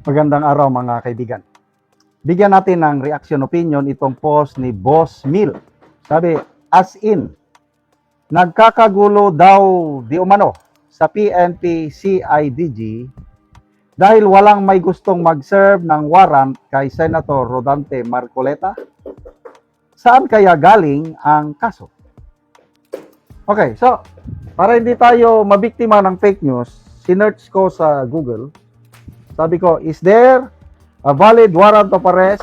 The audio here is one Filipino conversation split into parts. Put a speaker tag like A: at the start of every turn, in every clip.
A: Magandang araw mga kaibigan. Bigyan natin ng reaction opinion itong post ni Boss Mil. Sabi, as in, nagkakagulo daw di umano sa PNP CIDG dahil walang may gustong mag-serve ng warrant kay Senator Rodante Marcoleta. Saan kaya galing ang kaso? Okay, so para hindi tayo mabiktima ng fake news, sinearch ko sa Google. Sabi ko, is there a valid warrant of arrest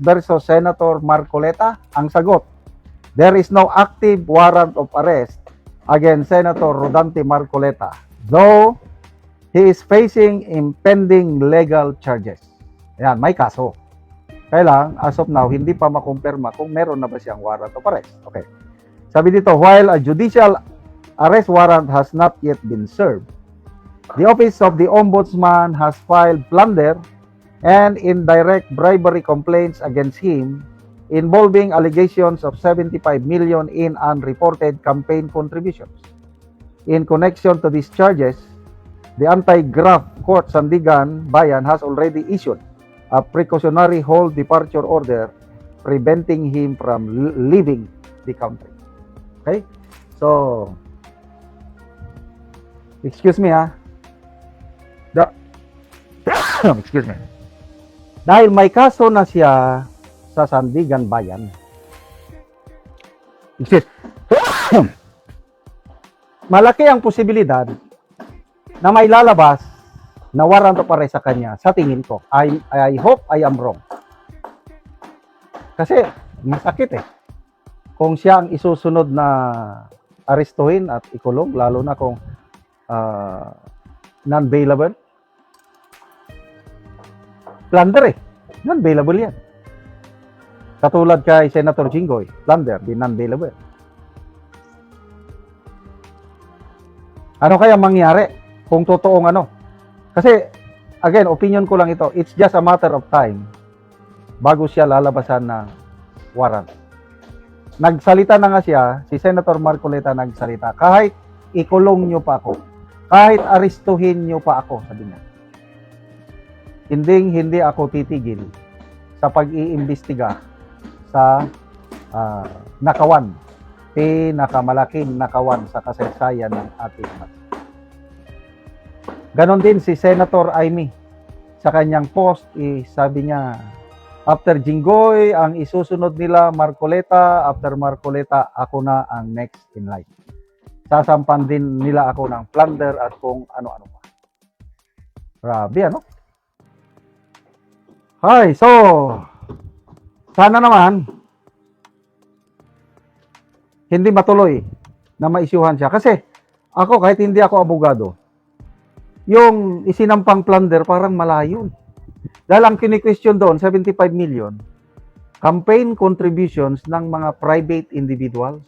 A: versus Senator Marcoleta? Ang sagot, there is no active warrant of arrest against Senator Rodante Marcoleta, though he is facing impending legal charges. Ayan, may kaso. Kaya lang, as of now, hindi pa makumpirma kung meron na ba siyang warrant of arrest. Okay. Sabi dito, while a judicial arrest warrant has not yet been served, the Office of the Ombudsman has filed plunder and indirect bribery complaints against him involving allegations of 75 million in unreported campaign contributions. In connection to these charges, the Anti-Graft Court Sandigan Bayan has already issued a precautionary hold departure order preventing him from leaving the country. Okay? So, excuse me ha. Excuse me. Dahil may kaso na siya sa Sandigan Bayan. Malaki ang posibilidad na may lalabas na warrant of arrest sa kanya sa tingin ko. I hope I am wrong. Kasi masakit eh. Kung siya ang isusunod na arestuhin at ikulong, lalo na kung non-bailable. Plunder eh. Non-bailable yan. Katulad kay Senator Jinggoy. Plunder, di non-bailable. Ano kaya mangyari kung totoong ano? Kasi, again, opinion ko lang ito. It's just a matter of time bago siya lalabasan ng warrant. Nagsalita na nga siya, si Senator Marcoleta nagsalita, kahit ikulong nyo pa ako, kahit arestuhin nyo pa ako, sabi niya. Hindi ako titigil sa pag-iimbestiga sa nakawan, pinakamalaking nakawan sa kasaysayan ng ating bansa. Ganon din si Senator Amy. Sa kanyang post, sabi niya, after Jinggoy, ang isusunod nila Marcoleta, after Marcoleta, ako na ang next in line. Sasampan din nila ako ng plunder at kung ano-ano pa. Grabe, ano? Hi, so, sana naman, hindi matuloy na ma-isyuhan siya. Kasi, ako, kahit hindi ako abogado, yung isinampang plunder parang malayo. Dahil ang kini-question doon, 75 million, campaign contributions ng mga private individuals.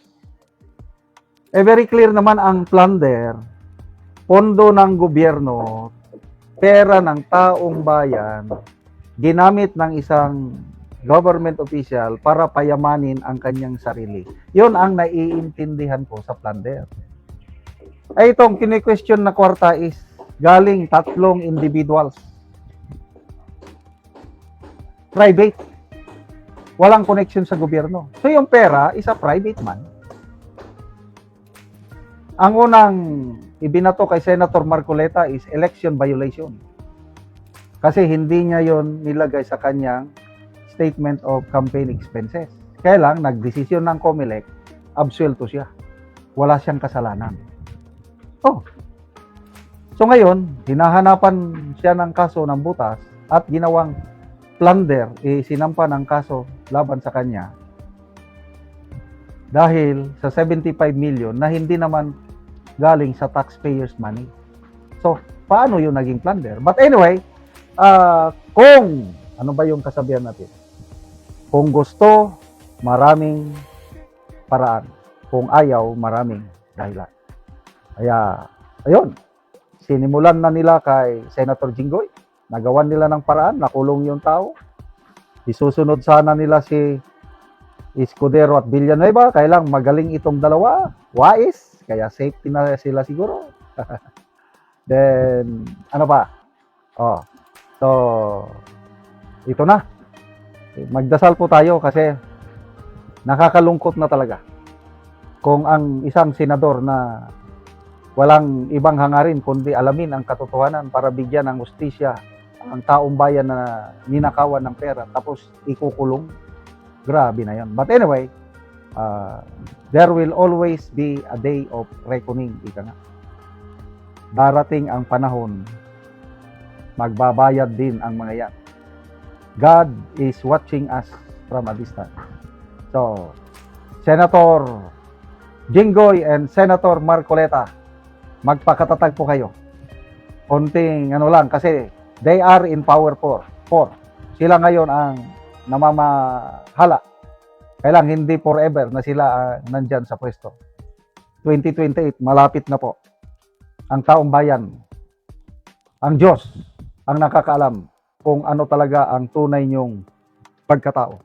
A: Very clear naman ang plunder, pondo ng gobyerno, pera ng taong bayan, ginamit ng isang government official para payamanin ang kanyang sarili. Yun ang naiintindihan ko sa plunder. Ay itong kini-question na kwarta is galing tatlong individuals. Private. Walang connection sa gobyerno. So yung pera is a private man. Ang unang ibinato kay Senator Marcoleta is election violation. Kasi hindi niya yon nilagay sa kanyang statement of campaign expenses. Kaya lang, nagdesisyon ng COMELEC, absuelto siya. Wala siyang kasalanan. Oh. So ngayon, hinahanapan siya ng kaso ng butas at ginawang plunder, sinampa ng kaso laban sa kanya dahil sa 75 million na hindi naman galing sa taxpayers' money. So, paano yung naging plunder? But anyway, kung, ano ba yung kasabihan natin? Kung gusto, maraming paraan. Kung ayaw, maraming dahilan. Kaya, ayun, sinimulan na nila kay Senator Jinggoy. Nagawan nila ng paraan, nakulong yung tao. Isusunod sana nila si Escudero at Villanueva. Kaya lang, magaling itong dalawa. Wais. Kaya safety na sila siguro. Then, ano pa? Oh, So, ito na. Magdasal po tayo kasi nakakalungkot na talaga kung ang isang senador na walang ibang hangarin kundi alamin ang katotohanan para bigyan ng hustisya ang taong bayan na ninakawan ng pera tapos ikukulong. Grabe na yan. But anyway, there will always be a day of reckoning. Ika nga. Darating ang panahon, magbabayad din ang mga yan. God is watching us from a distance. So, Senator Jinggoy and Senator Marcoleta, magpakatatag po kayo. Konting lang kasi they are in power for. Sila ngayon ang namamahala. Kailang hindi forever na sila nandyan sa pwesto. 2028, malapit na po. Ang taong bayan, ang Diyos, ang nakakaalam kung ano talaga ang tunay niyong pagkatao.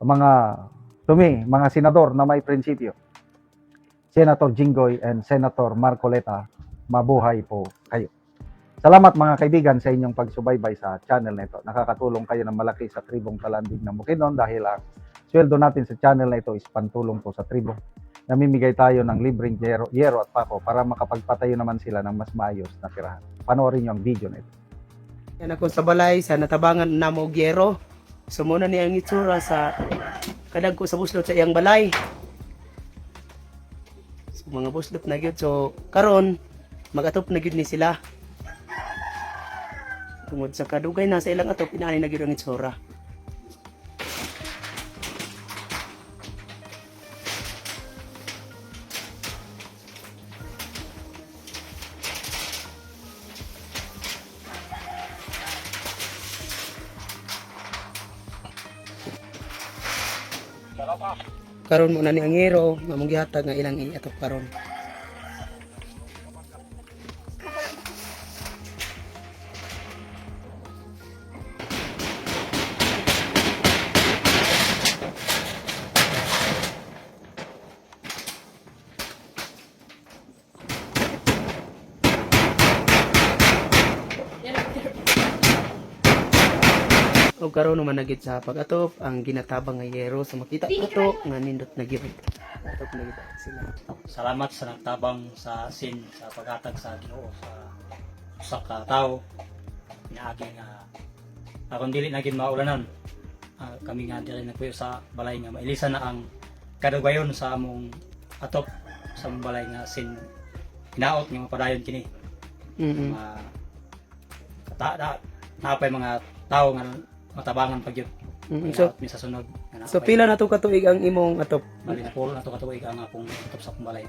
A: Mga senador na may prinsipyo, Senator Jinggoy and Senator Marcoleta, mabuhay po kayo. Salamat mga kaibigan sa inyong pagsubaybay sa channel na ito. Nakakatulong kayo ng malaki sa tribong Talandig ng Bukidnon dahil ang sweldo natin sa channel na ito is pantulong po sa tribo. Namimigay tayo ng libreng yero at pako para makapagpatayo naman sila ng mas maayos na tirahan. Panoorin niyo ang video na ito.
B: Yan ako sa balay, sa natabangan na mo gyero. Sumuna niya ang itsura sa kadag ko sa buslot sa iyang balay. So, mga buslot na gyud. So karon magatop na gyud ni sila. Tungod sa kadugay na sa ilang atop, inaani na gyud ang itsura. Karon mo na ni ang hero, nga mong gihatag nga ilang iatop karon. O karon naman nagit sa pag-atop ang ginatabang nga yero sa makita ko to nga nindot na gyud. Atop na gyud sila.
C: Salamat sa nagtabang sa sin sa paghatag sa Ginoo sa usa ka tawo niagi nga akong dili na gid maulanan. Kami nga dili nagpuyo sa balay nga mailisan na ang kadugayon sa among atop sa among balay nga sin hinaot nga mapadayon kini. Napay mga tawo nga matabangan pag yun.
B: So,
C: sa sunod.
B: so pila na to katuig ang imong atop?
C: Bali na puro na to katuig ang akong atop sa kumbalay.